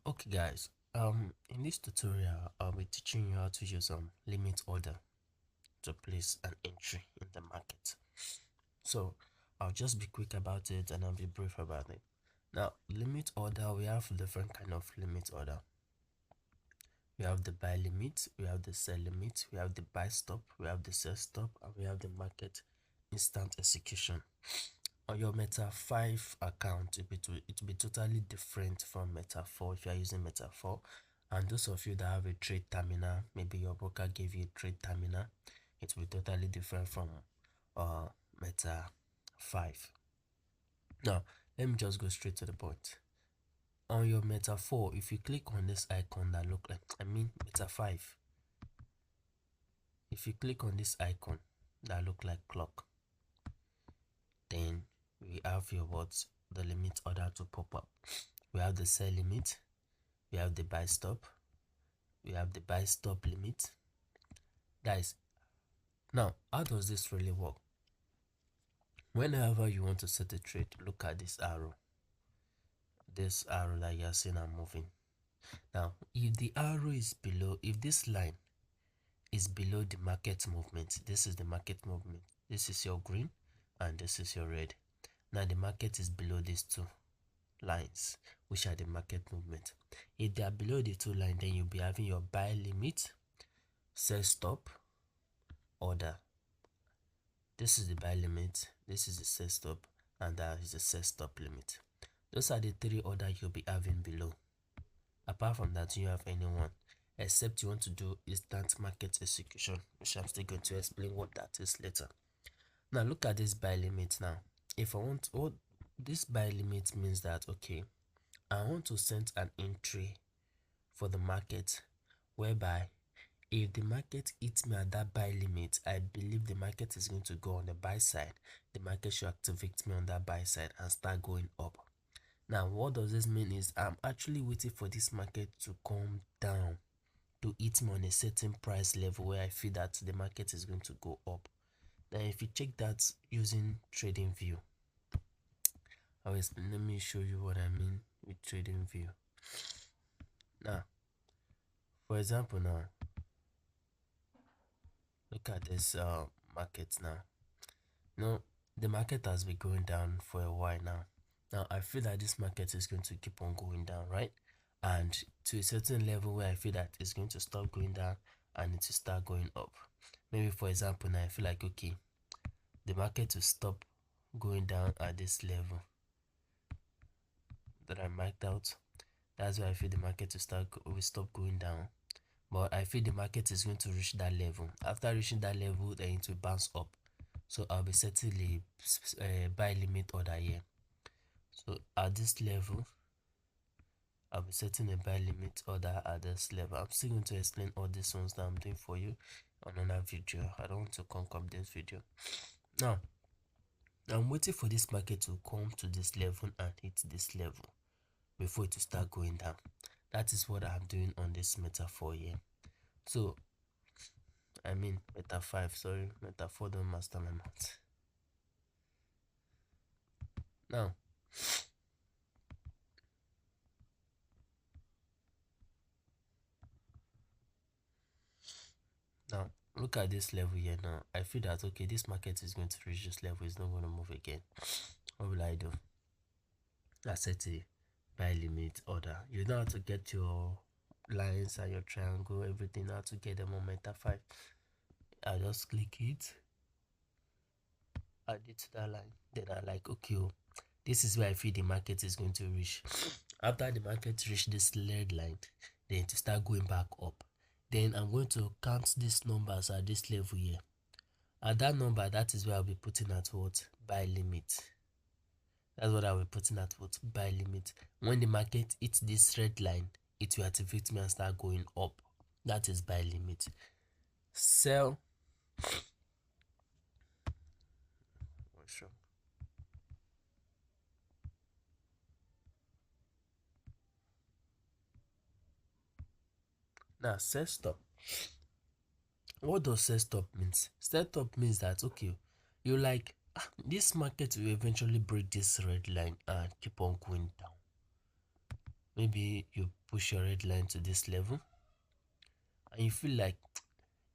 Okay guys, in this tutorial I'll be teaching you how to use limit order to place an entry in the market. So I'll just be quick about it and I'll be brief about it. Now, limit order, we have different kind of limit order. We have the buy limit, we have the sell limit, we have the buy stop, we have the sell stop, and we have the market instant execution. On your Meta 5 account, it'll be totally different from Meta 4 if you are using Meta 4. And those of you that have a trade terminal, maybe your broker gave you a trade terminal, it will be totally different from uh, Meta 5. Now, let me just go straight to the point. On your Meta 4, if you click on this icon that look like, Meta 5, if you click on this icon that look like clock, then we have your the limit order to pop up. We have the sell limit, we have the buy stop, we have the buy stop limit. Guys, now how does this really work? Whenever you want to set a trade, look at this arrow that you're seeing I'm moving. Now if the arrow is below, if this line is below the market movement, this is the market movement, this is your green and this is your red. Now the market is below these two lines, which are the market movement. If they are below the two lines, then you'll be having your buy limit, sell stop, order. This is the buy limit, this is the sell stop, and that is the sell stop limit. Those are the three orders you'll be having below. Apart from that, you have anyone, except you want to do instant market execution, which I'm still going to explain what that is later. Now look at this buy limit. Now if I want, this buy limit means that, okay, I want to set an entry for the market whereby if the market hits me at that buy limit, I believe the market is going to go on the buy side. The market should activate me on that buy side and start going up. Now what does this mean is I'm actually waiting for this market to come down to hit me on a certain price level where I feel that the market is going to go up. Now if you check that using trading view, let me show you what I mean with trading view. Now for example, now look at this market now. The market has been going down for a while now. Now I feel that this market is going to keep on going down, right? And to a certain level where I feel that it's going to stop going down and it will start going up. Maybe for example, now I feel like, okay, the market will stop going down at this level that I marked out. That's why I feel the market will stop going down. But I feel the market is going to reach that level. After reaching that level, then it will bounce up. So I'll be setting a buy limit order here. So at this level, I'll be setting a buy limit order at this level. I'm still going to explain all these ones that I'm doing for you on another video. I don't want to conk up this video. Now, I'm waiting for this market to come to this level and hit this level before it will start going down. That is what I'm doing on this Meta 4 here. So, Meta 5, sorry, Meta 4 don't master my math. Now look at this level here. Now I feel that, okay, this market is going to reach this level, it's not going to move again. What will I do? I set a buy limit order. You know how to get your lines and your triangle, everything, how to get them on Meta 5. I just click it, add it to that line, then I like, okay, this is where I feel the market is going to reach. After the market reach this red line, then to start going back up, then I'm going to count these numbers at this level here. At that number, that is where I'll be putting at what? Buy limit. That's what I'll be putting at what? Buy limit. When the market hits this red line, it will activate me and start going up. That is buy limit. Sell. Sure. Now, sell stop. What does sell stop means? Sell stop means that, okay, you like, this market will eventually break this red line and keep on going down. maybe you push your red line to this level and you feel like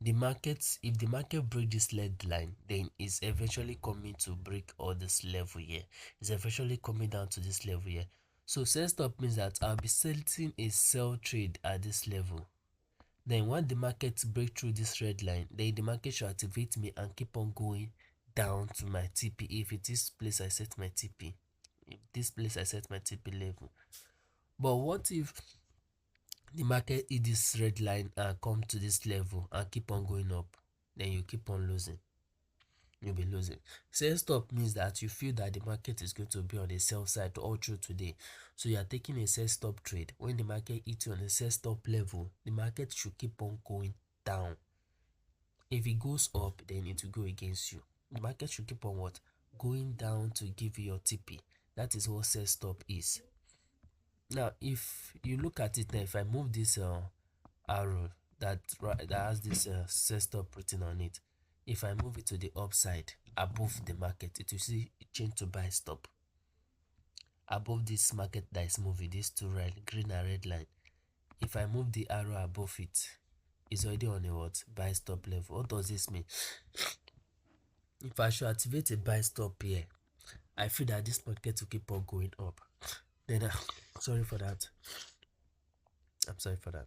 the market, if the market break this red line, then it's eventually coming to break all this level here. It's eventually coming down to this level here. So sell stop means that I'll be setting a sell trade at this level. Then when the market break through this red line, then the market should activate me and keep on going down to my TP. If it is place I set my TP, if this place I set my TP level. But what if the market hit this red line and come to this level and keep on going up? Then you keep on losing. You'll be losing. Sell stop means that you feel that the market is going to be on the sell side all through today. So you are taking a sell stop trade. When the market hits you on the sell stop level, the market should keep on going down. If it goes up, then it will go against you. The market should keep on what? Going down to give you your TP. That is what sell stop is. Now, if you look at it now, if I move this arrow that has this sell stop written on it, if I move it to the upside above the market, it will see it change to buy stop. Above this market that is moving, these two red, green and red line. If I move the arrow above it, it's already on a what? Buy stop level. What does this mean? If I should activate a buy stop here, I feel that this market will keep on going up. Then sorry for that. I'm sorry for that.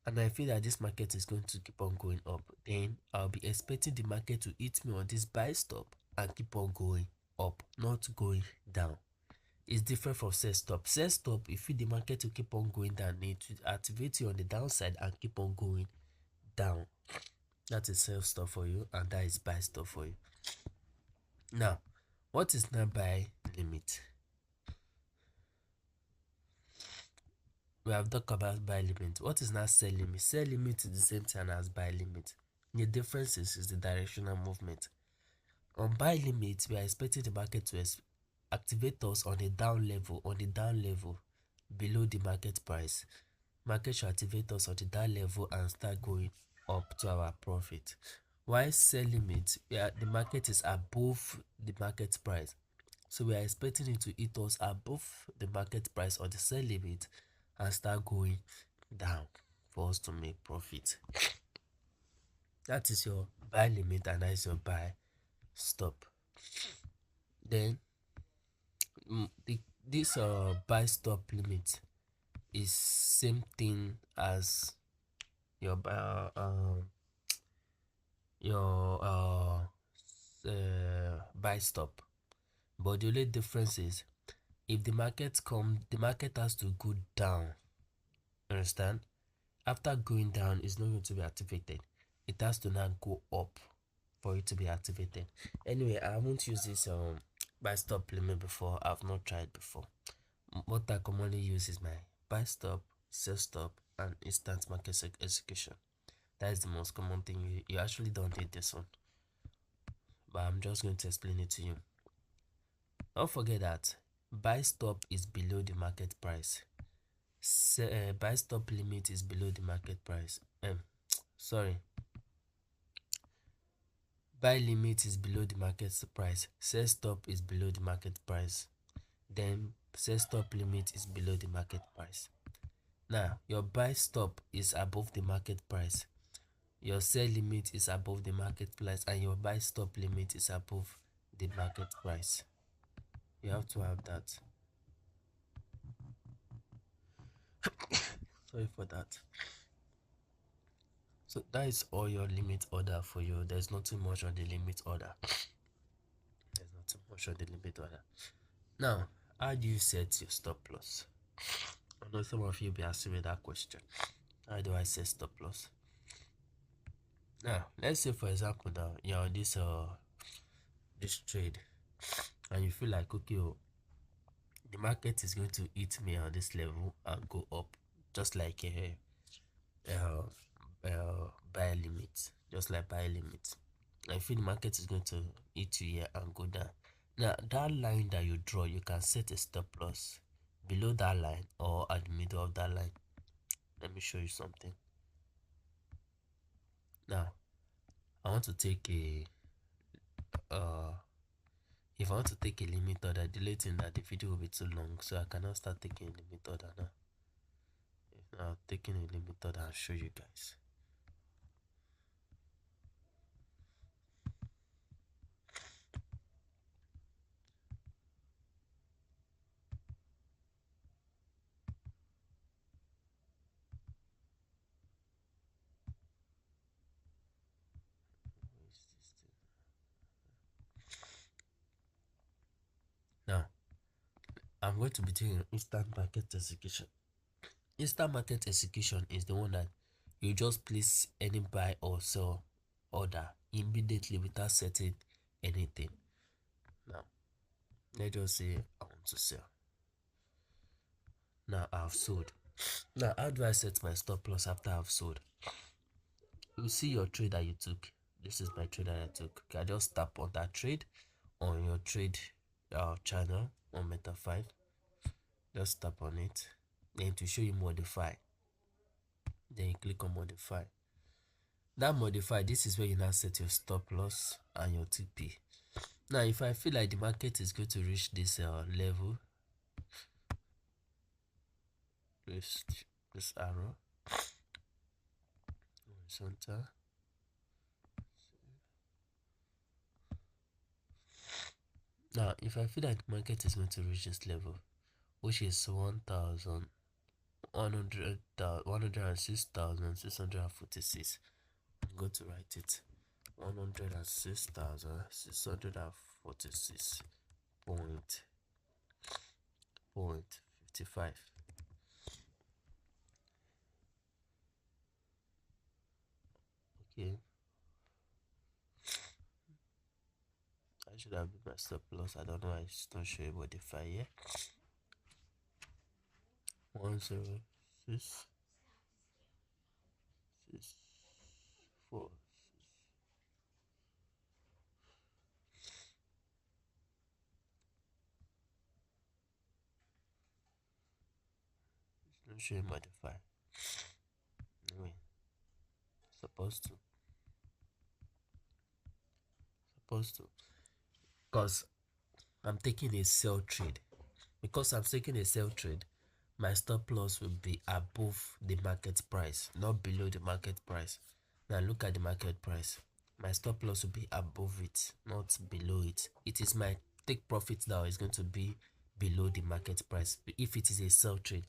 And I feel that this market is going to keep on going up. Then I'll be expecting the market to hit me on this buy stop and keep on going up, not going down. It's different from sell stop. Sell stop, if the market will keep on going down, it will activate you on the downside and keep on going down. That is sell stop for you, and that is buy stop for you. Now, what is now buy limit? We have talked about buy limit. What is now sell limit? Sell limit is the same thing as buy limit. The difference is the directional movement. On buy limit, we are expecting the market to activate us on the down level, below the market price. Market should activate us on the down level and start going up to our profit. While sell limit, the market is above the market price. So we are expecting it to hit us above the market price or the sell limit and start going down for us to make profit. That is your buy limit and that is your buy stop. Then this buy stop limit is same thing as your buy stop, but the only difference is if the market has to go down. Understand? After going down, it's not going to be activated. It has to now go up for it to be activated. Anyway, I haven't used this buy stop limit before. I've not tried before. What I commonly use is my buy stop, sell stop, and instant market execution. That is the most common thing. You actually don't need this one, but I'm just going to explain it to you. Don't forget that buy stop is below the market price. Buy stop limit is below the market price. Sorry. Buy limit is below the market price. Sell stop is below the market price. Then sell stop limit is below the market price. Now, your buy stop is above the market price. Your sell limit is above the market price, and your buy stop limit is above the market price. You have to have that. Sorry for that. So that is all your limit order for you. There's nothing much on the limit order. Now, how do you set your stop loss? I know some of you be asking me that question. How do I set stop loss? Now, let's say for example now you're on this trade and you feel like, okay, the market is going to hit me on this level and go up, just like a buy limit, I feel the market is going to hit you here and go down. Now, that line that you draw, you can set a stop loss below that line or at the middle of that line. Let me show you something. Now, I want to take if I want to take a limit order, the late thing that the video will be too long, so I cannot start taking a limit order now. taking a limited and show you guys. Now, I'm going to be doing instant market execution. Instant market execution is the one that you just place any buy or sell order immediately without setting anything. Now, let's just say I want to sell. Now I've sold. Now, how do I set my stop loss after I've sold? You see your trade that you took. This is my trade that I took. You can just tap on that trade on your trade channel on MouaFX. Just tap on it. Then to show you modify. Then you click on modify. That modify, this is where you now set your stop loss and your TP. Now, if I feel like the market is going to reach this level, this arrow, horizontal. Now, if I feel like the market is going to reach this level, which is 106,646, I'm going to write it 106,646.55. Okay, I should have been my stop loss. I don't know why it's not showing modify here. 106 4. It's not showing modify. Anyway, supposed to. Because I'm taking a sell trade. Because I'm taking a sell trade, my stop loss will be above the market price, not below the market price. Now look at the market price. My stop loss will be above it, not below it. It is my take profit now is going to be below the market price if it is a sell trade.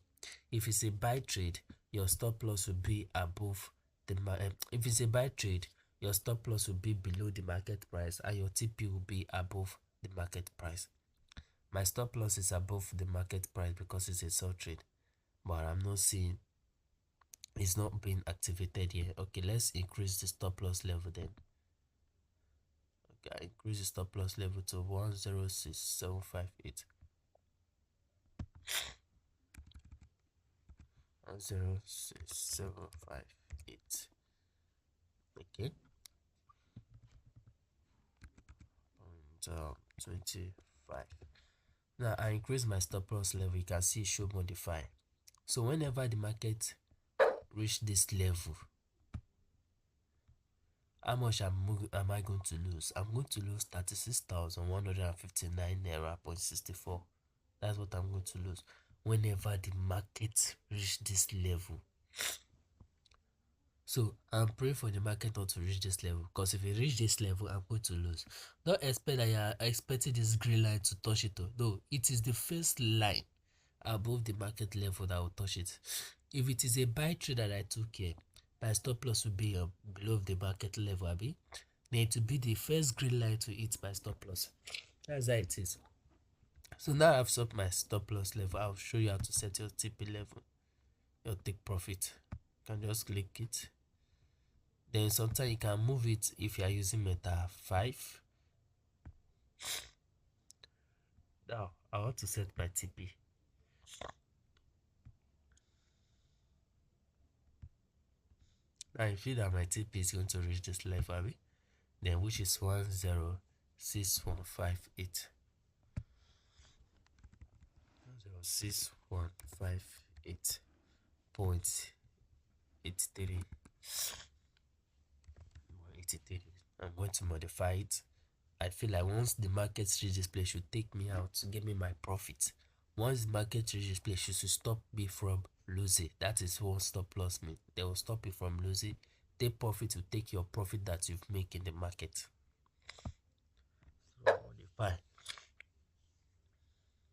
If it's a buy trade, your stop loss will be above the if it's a buy trade, your stop loss will be below the market price and your TP will be above the market price. My stop loss is above the market price because it's a sell trade, but I'm not seeing it's not being activated here. Okay, let's increase the stop loss level then. Okay, I increase the stop loss level to 106,758. 106,758. Okay. And 25. Now I increase my stop loss level. You can see show modify. So whenever the market reach this level, how much am I going to lose? I'm going to lose 36,159 naira 0.64. That's what I'm going to lose whenever the market reach this level. So I'm praying for the market not to reach this level, because if it reach this level, I'm going to lose. Don't expect that you are expecting this green line to touch it. No, it is the first line above the market level that will touch it. If it is a buy trade that I took here, my stop loss will be below the market level, then it will be the first green line to hit my stop loss. That's how it is. So now I've set my stop loss level. I'll show you how to set your TP level, your take profit. You can just click it. Then sometimes you can move it if you are using MouaFX. Now I want to set my TP. Now I feel that my TP is going to reach this level, then which is 106,158. 106,158.83. I'm going to modify it. I feel like once the market reaches this place, should take me out to give me my profit. Once the market reaches this place, you should stop me from losing. That is what stop loss mean. They will stop you from losing. Take profit to take your profit that you've made in the market. So fine.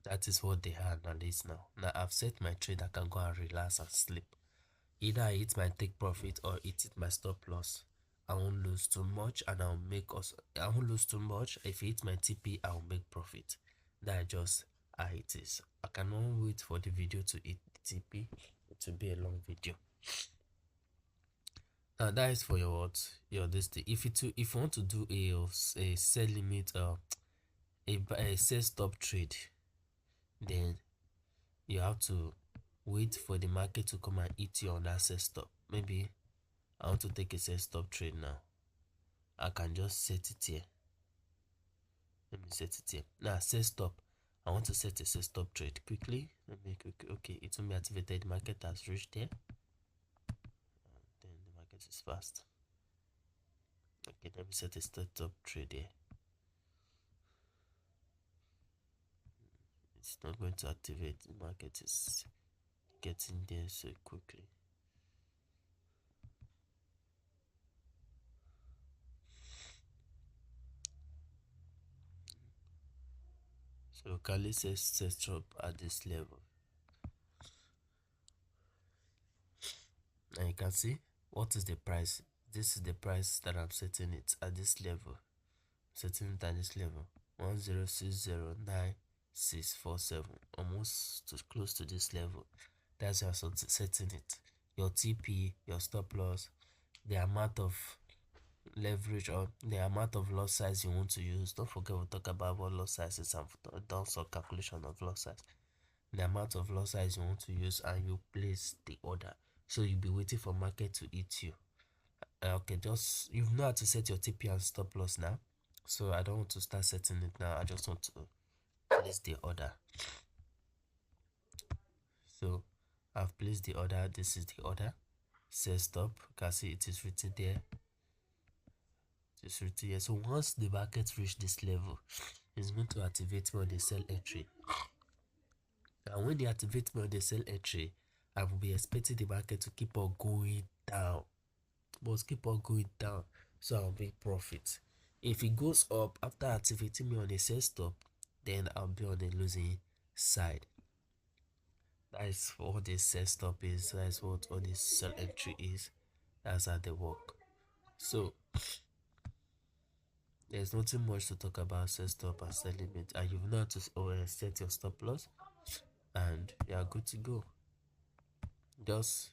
That is what they are analyze now. Now I've set my trade. I can go and relax and sleep. Either I hit my take profit or hit my stop loss. I won't lose too much and I won't lose too much. If I hit my TP, I'll make profit. That just how it is. I cannot wait for the video to hit the TP. It will be a long video. Now that is for your what? Your this thing. If you want to do a sell limit a sell stop trade, then you have to wait for the market to come and eat you on that sell stop. Maybe I want to take a sell stop trade now. I can just set it here. Let me set it here. Now sell stop. I want to set a sell stop trade quickly. Let me quickly. Okay, it will be activated. The market has reached there. Then the market is fast. Okay, let me set a sell stop trade here. It's not going to activate. The market is getting there so quickly. So Kali says set stop at this level. And you can see what is the price. This is the price that I'm setting it at this level. Setting it at this level. 10609647. Almost to close to this level. That's how I'm setting it. Your TP, your stop loss, the amount of leverage or the amount of lot size you want to use. Don't forget we talk about what lot size is and done some calculation of lot size. The amount of lot size you want to use and you place the order. So you'll be waiting for market to eat you. Okay, just you know how to set your TP and stop loss now. So I don't want to start setting it now. I just want to place the order. So I've placed the order. This is the order. Set stop. You can see it is written there. It is written here. So once the market reach this level, it's going to activate me on the sell entry. And when they activate me on the sell entry, I will be expecting the market to keep on going down. Must keep on going down, so I'll make profit. If it goes up after activating me on a sell stop, then I'll be on the losing side. That is what the sell stop is. That is what all this sell entry is. That's how they work. So there's nothing much to talk about sell stop and sell limit, and you've not to set your stop loss, and you are good to go. Just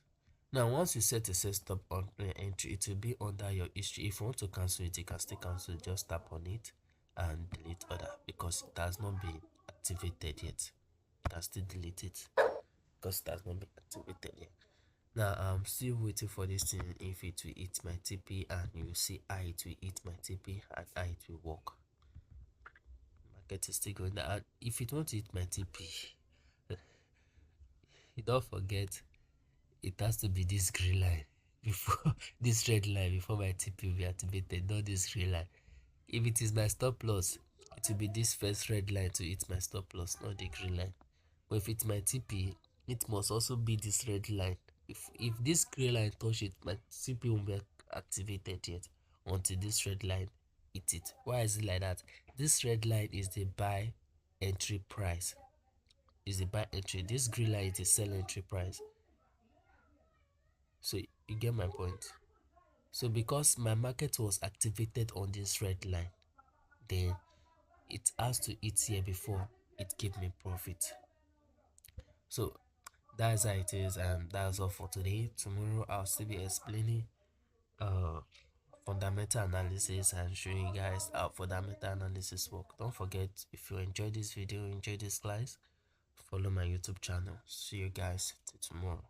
now, once you set a sell stop on entry, it will be under your history. If you want to cancel it, you can still cancel it. Just tap on it and delete order because it has not been activated yet. You can still delete it because it has not been activated yet. Now I'm still waiting for this thing. If it will hit my TP, and you will see how it will hit my TP and how it will work. Market is still going down. And if it won't hit my TP, you don't forget it has to be this green line before this red line before my TP will be activated, not this green line. If it is my stop loss, it will be this first red line to hit my stop loss, not the green line. But if it's my TP, it must also be this red line. If this green line touch it, my TP won't be activated yet until this red line hit it. Why is it like that? This red line is the buy entry price. Is the buy entry. This green line is the sell entry price. So you get my point. So because my market was activated on this red line, then it has to hit here before it gave me profit. So that's how it is, and that's all for today. Tomorrow I'll still be explaining fundamental analysis and showing you guys how fundamental analysis work. Don't forget, if you enjoyed this video, enjoy this class, follow my YouTube channel. See you guys till tomorrow.